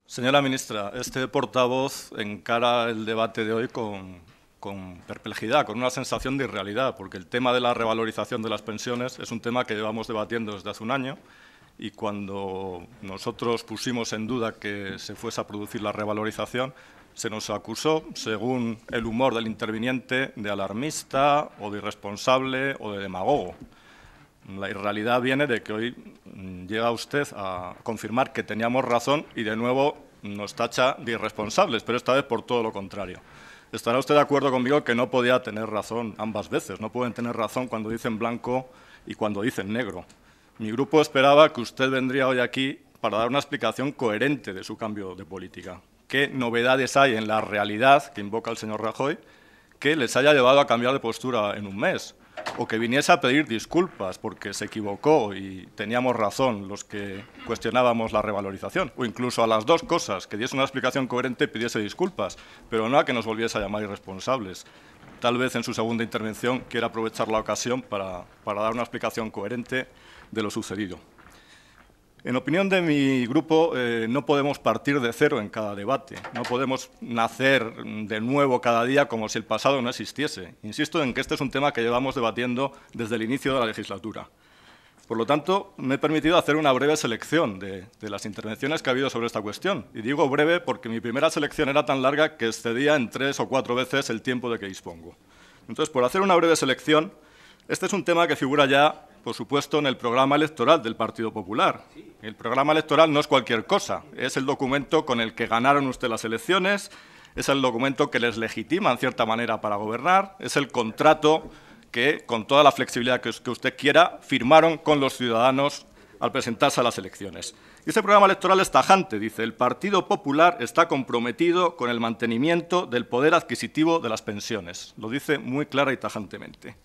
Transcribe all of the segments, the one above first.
Señora ministra, este portavoz encara el debate de hoy con perplejidad, con una sensación de irrealidad, porque el tema de la revalorización de las pensiones es un tema que llevamos debatiendo desde hace un año y cuando nosotros pusimos en duda que se fuese a producir la revalorización, se nos acusó, según el humor del interviniente, de alarmista o de irresponsable o de demagogo. La irrealidad viene de que hoy llega usted a confirmar que teníamos razón y de nuevo nos tacha de irresponsables, pero esta vez por todo lo contrario. Estará usted de acuerdo conmigo que no podía tener razón ambas veces, no pueden tener razón cuando dicen blanco y cuando dicen negro. Mi grupo esperaba que usted vendría hoy aquí para dar una explicación coherente de su cambio de política. ¿Qué novedades hay en la realidad que invoca el señor Rajoy que les haya llevado a cambiar de postura en un mes? O que viniese a pedir disculpas porque se equivocó y teníamos razón los que cuestionábamos la revalorización, o incluso a las dos cosas, que diese una explicación coherente y pidiese disculpas, pero no a que nos volviese a llamar irresponsables. Tal vez en su segunda intervención quiera aprovechar la ocasión para dar una explicación coherente de lo sucedido. En opinión de mi grupo, no podemos partir de cero en cada debate, no podemos nacer de nuevo cada día como si el pasado no existiese. Insisto en que este es un tema que llevamos debatiendo desde el inicio de la legislatura. Por lo tanto, me he permitido hacer una breve selección de las intervenciones que ha habido sobre esta cuestión. Y digo breve porque mi primera selección era tan larga que excedía en 3 o 4 veces el tiempo de que dispongo. Entonces, por hacer una breve selección, este es un tema que figura ya, por supuesto, en el programa electoral del Partido Popular. El programa electoral no es cualquier cosa, es el documento con el que ganaron ustedes las elecciones, es el documento que les legitima, en cierta manera, para gobernar, es el contrato que, con toda la flexibilidad que usted quiera, firmaron con los ciudadanos al presentarse a las elecciones. Y ese programa electoral es tajante, dice, el Partido Popular está comprometido con el mantenimiento del poder adquisitivo de las pensiones. Lo dice muy clara y tajantemente.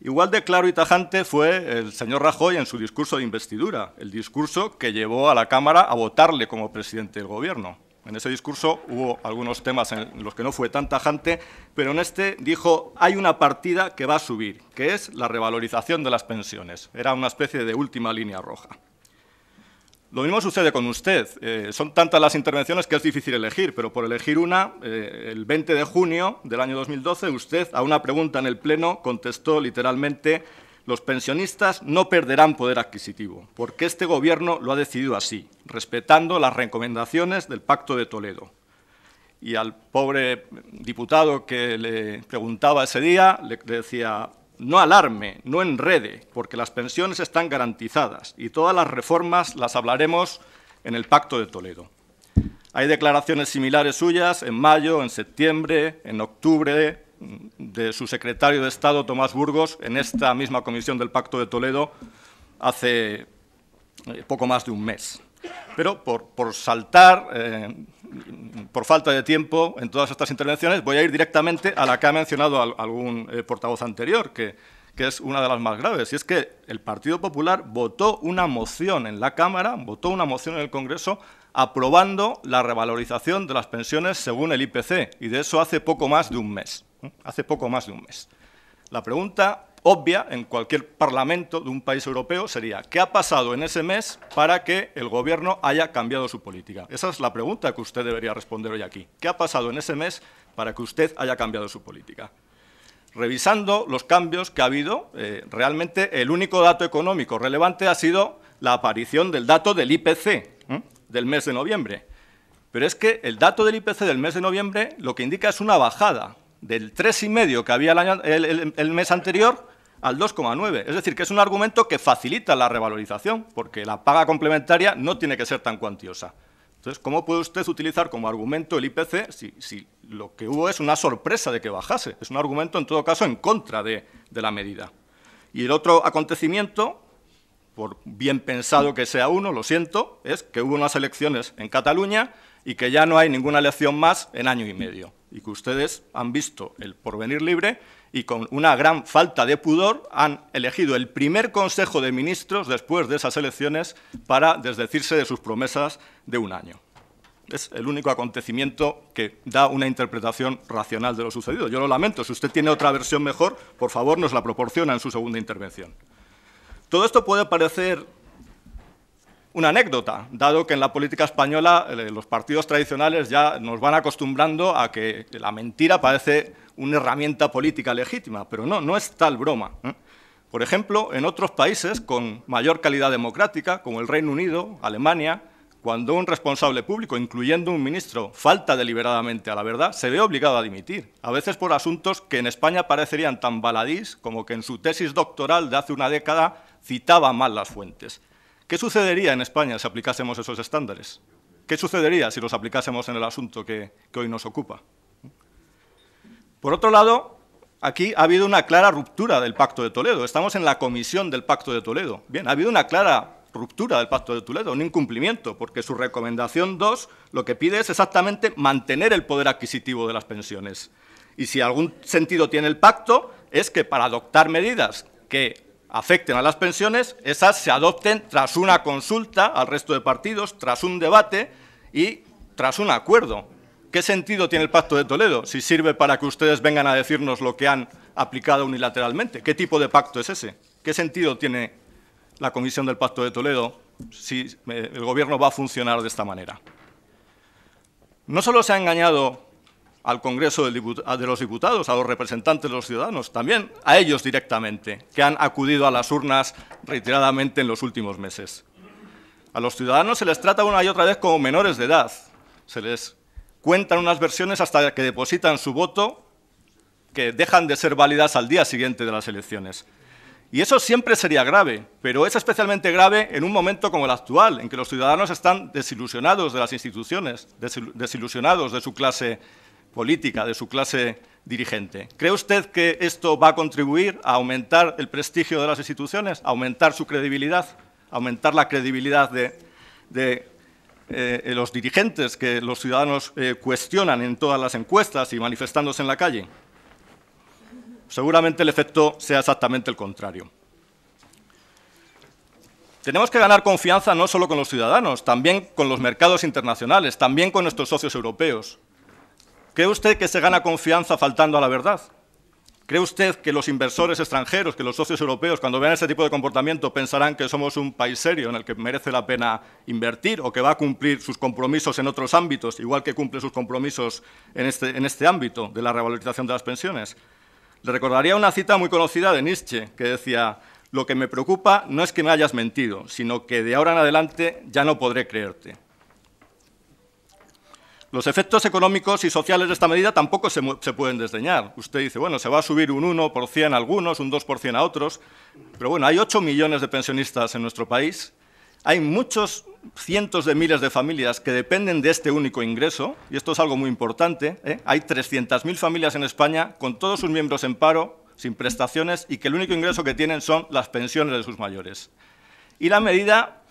Igual de claro y tajante fue el señor Rajoy en su discurso de investidura, el discurso que llevó a la Cámara a votarle como presidente del Gobierno. En ese discurso hubo algunos temas en los que no fue tan tajante, pero en este dijo, hay una partida que va a subir, que es la revalorización de las pensiones. Era una especie de última línea roja. Lo mismo sucede con usted. Son tantas las intervenciones que es difícil elegir, pero por elegir una, el 20 de junio del año 2012, usted a una pregunta en el Pleno contestó literalmente los pensionistas no perderán poder adquisitivo, porque este Gobierno lo ha decidido así, respetando las recomendaciones del Pacto de Toledo. Y al pobre diputado que le preguntaba ese día, le decía, no alarme, no enrede, porque las pensiones están garantizadas y todas las reformas las hablaremos en el Pacto de Toledo. Hay declaraciones similares suyas en mayo, en septiembre, en octubre, de su secretario de Estado, Tomás Burgos, en esta misma comisión del Pacto de Toledo, hace poco más de un mes. Pero por saltar, por falta de tiempo en todas estas intervenciones, voy a ir directamente a la que ha mencionado algún portavoz anterior, que es una de las más graves, y es que el Partido Popular votó una moción en la Cámara, votó una moción en el Congreso, aprobando la revalorización de las pensiones según el IPC, y de eso hace poco más de un mes. Hace poco más de un mes. La pregunta obvia en cualquier parlamento de un país europeo sería ¿qué ha pasado en ese mes para que el Gobierno haya cambiado su política? Esa es la pregunta que usted debería responder hoy aquí. ¿Qué ha pasado en ese mes para que usted haya cambiado su política? Revisando los cambios que ha habido, realmente el único dato económico relevante ha sido la aparición del dato del IPC del mes de noviembre. Pero es que el dato del IPC del mes de noviembre lo que indica es una bajada del 3,5 que había el mes anterior al 2,9. Es decir, que es un argumento que facilita la revalorización, porque la paga complementaria no tiene que ser tan cuantiosa. Entonces, ¿cómo puede usted utilizar como argumento el IPC si lo que hubo es una sorpresa de que bajase? Es un argumento, en todo caso, en contra de la medida. Y el otro acontecimiento, por bien pensado que sea uno, lo siento, es que hubo unas elecciones en Cataluña y que ya no hay ninguna elección más en año y medio. Y que ustedes han visto el porvenir libre y con una gran falta de pudor han elegido el primer Consejo de Ministros después de esas elecciones para desdecirse de sus promesas de un año. Es el único acontecimiento que da una interpretación racional de lo sucedido. Yo lo lamento. Si usted tiene otra versión mejor, por favor, nos la proporciona en su segunda intervención. Todo esto puede parecer una anécdota, dado que en la política española los partidos tradicionales ya nos van acostumbrando a que la mentira parece una herramienta política legítima, pero no es tal broma. Por ejemplo, en otros países con mayor calidad democrática, como el Reino Unido, Alemania, cuando un responsable público, incluyendo un ministro, falta deliberadamente a la verdad, se ve obligado a dimitir, a veces por asuntos que en España parecerían tan baladís como que en su tesis doctoral de hace una década citaba mal las fuentes. ¿Qué sucedería en España si aplicásemos esos estándares? ¿Qué sucedería si los aplicásemos en el asunto que hoy nos ocupa? Por otro lado, aquí ha habido una clara ruptura del Pacto de Toledo. Estamos en la comisión del Pacto de Toledo. Bien, ha habido una clara ruptura del Pacto de Toledo, un incumplimiento, porque su recomendación 2 lo que pide es exactamente mantener el poder adquisitivo de las pensiones. Y si algún sentido tiene el pacto, es que para adoptar medidas que afecten a las pensiones, esas se adopten tras una consulta al resto de partidos, tras un debate y tras un acuerdo. ¿Qué sentido tiene el Pacto de Toledo si sirve para que ustedes vengan a decirnos lo que han aplicado unilateralmente? ¿Qué tipo de pacto es ese? ¿Qué sentido tiene la Comisión del Pacto de Toledo si el Gobierno va a funcionar de esta manera? No solo se ha engañado al Congreso de los Diputados, a los representantes de los ciudadanos, también a ellos directamente, que han acudido a las urnas reiteradamente en los últimos meses. A los ciudadanos se les trata una y otra vez como menores de edad. Se les cuentan unas versiones hasta que depositan su voto que dejan de ser válidas al día siguiente de las elecciones. Y eso siempre sería grave, pero es especialmente grave en un momento como el actual, en que los ciudadanos están desilusionados de las instituciones, desilusionados de su clase política, de su clase dirigente. ¿Cree usted que esto va a contribuir a aumentar el prestigio de las instituciones, a aumentar su credibilidad, a aumentar la credibilidad de los dirigentes que los ciudadanos cuestionan en todas las encuestas y manifestándose en la calle? Seguramente el efecto sea exactamente el contrario. Tenemos que ganar confianza no solo con los ciudadanos, también con los mercados internacionales, también con nuestros socios europeos. ¿Cree usted que se gana confianza faltando a la verdad? ¿Cree usted que los inversores extranjeros, que los socios europeos, cuando vean ese tipo de comportamiento, pensarán que somos un país serio en el que merece la pena invertir o que va a cumplir sus compromisos en otros ámbitos, igual que cumple sus compromisos en este ámbito de la revalorización de las pensiones? Le recordaría una cita muy conocida de Nietzsche, que decía: «Lo que me preocupa no es que me hayas mentido, sino que de ahora en adelante ya no podré creerte». Los efectos económicos y sociales de esta medida tampoco se pueden desdeñar. Usted dice, bueno, se va a subir un 1% a algunos, un 2% a otros, pero bueno, hay 8 millones de pensionistas en nuestro país, hay muchos cientos de miles de familias que dependen de este único ingreso, y esto es algo muy importante, hay 300.000 familias en España con todos sus miembros en paro, sin prestaciones, y que el único ingreso que tienen son las pensiones de sus mayores. Y la medida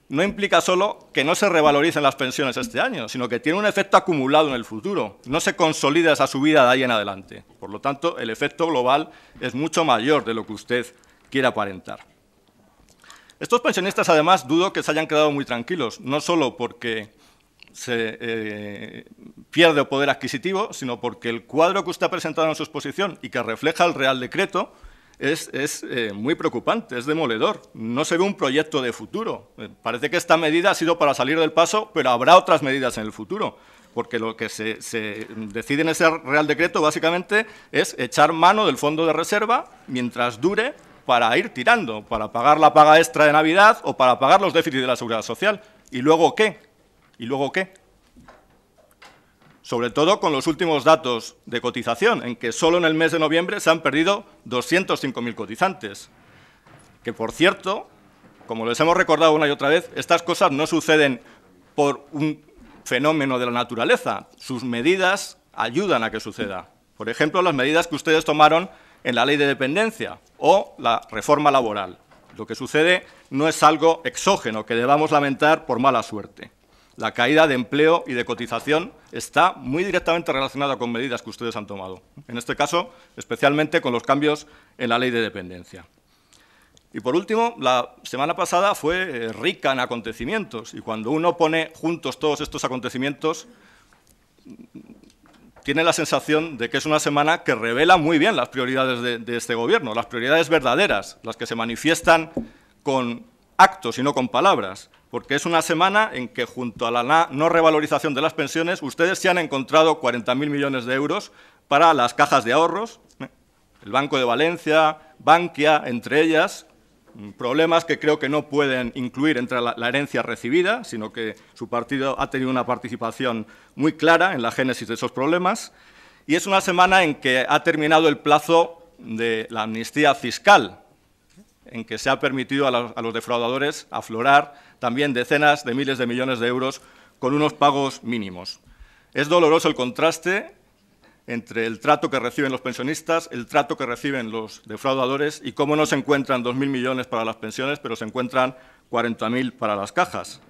no implica solo que no se revaloricen las pensiones este año, sino que tiene un efecto acumulado en el futuro. No se consolida esa subida de ahí en adelante. Por lo tanto, el efecto global es mucho mayor de lo que usted quiere aparentar. Estos pensionistas, además, dudo que se hayan quedado muy tranquilos, no solo porque se pierde poder adquisitivo, sino porque el cuadro que usted ha presentado en su exposición y que refleja el Real Decreto es muy preocupante, es demoledor. No se ve un proyecto de futuro. Parece que esta medida ha sido para salir del paso, pero habrá otras medidas en el futuro, porque lo que se decide en ese Real Decreto básicamente es echar mano del fondo de reserva mientras dure para ir tirando, para pagar la paga extra de Navidad o para pagar los déficits de la Seguridad Social. ¿Y luego qué? ¿Y luego qué? Sobre todo con los últimos datos de cotización, en que solo en el mes de noviembre se han perdido 205.000 cotizantes. Que, por cierto, como les hemos recordado una y otra vez, estas cosas no suceden por un fenómeno de la naturaleza. Sus medidas ayudan a que suceda. Por ejemplo, las medidas que ustedes tomaron en la Ley de Dependencia o la reforma laboral. Lo que sucede no es algo exógeno que debamos lamentar por mala suerte. La caída de empleo y de cotización está muy directamente relacionada con medidas que ustedes han tomado. En este caso, especialmente con los cambios en la Ley de Dependencia. Y por último, la semana pasada fue rica en acontecimientos, y cuando uno pone juntos todos estos acontecimientos, tiene la sensación de que es una semana que revela muy bien las prioridades de este Gobierno, las prioridades verdaderas, las que se manifiestan con actos y no con palabras, porque es una semana en que, junto a la no revalorización de las pensiones, ustedes se han encontrado 40.000 millones de euros para las cajas de ahorros, el Banco de Valencia, Bankia, entre ellas, problemas que creo que no pueden incluir entre la herencia recibida, sino que su partido ha tenido una participación muy clara en la génesis de esos problemas. Y es una semana en que ha terminado el plazo de la amnistía fiscal, en que se ha permitido a los defraudadores aflorar también decenas de miles de millones de euros con unos pagos mínimos. Es doloroso el contraste entre el trato que reciben los pensionistas, el trato que reciben los defraudadores y cómo no se encuentran 2.000 millones para las pensiones, pero se encuentran 40.000 para las cajas.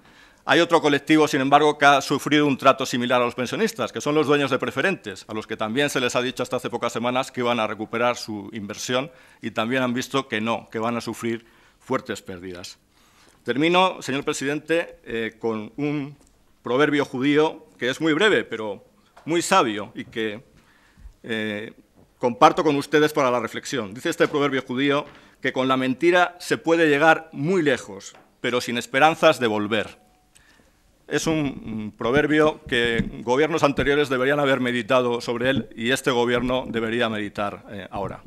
Hay otro colectivo, sin embargo, que ha sufrido un trato similar a los pensionistas, que son los dueños de preferentes, a los que también se les ha dicho hasta hace pocas semanas que iban a recuperar su inversión y también han visto que no, que van a sufrir fuertes pérdidas. Termino, señor presidente, con un proverbio judío que es muy breve, pero muy sabio y que comparto con ustedes para la reflexión. Dice este proverbio judío que con la mentira se puede llegar muy lejos, pero sin esperanzas de volver. Es un proverbio que gobiernos anteriores deberían haber meditado sobre él y este gobierno debería meditar ahora.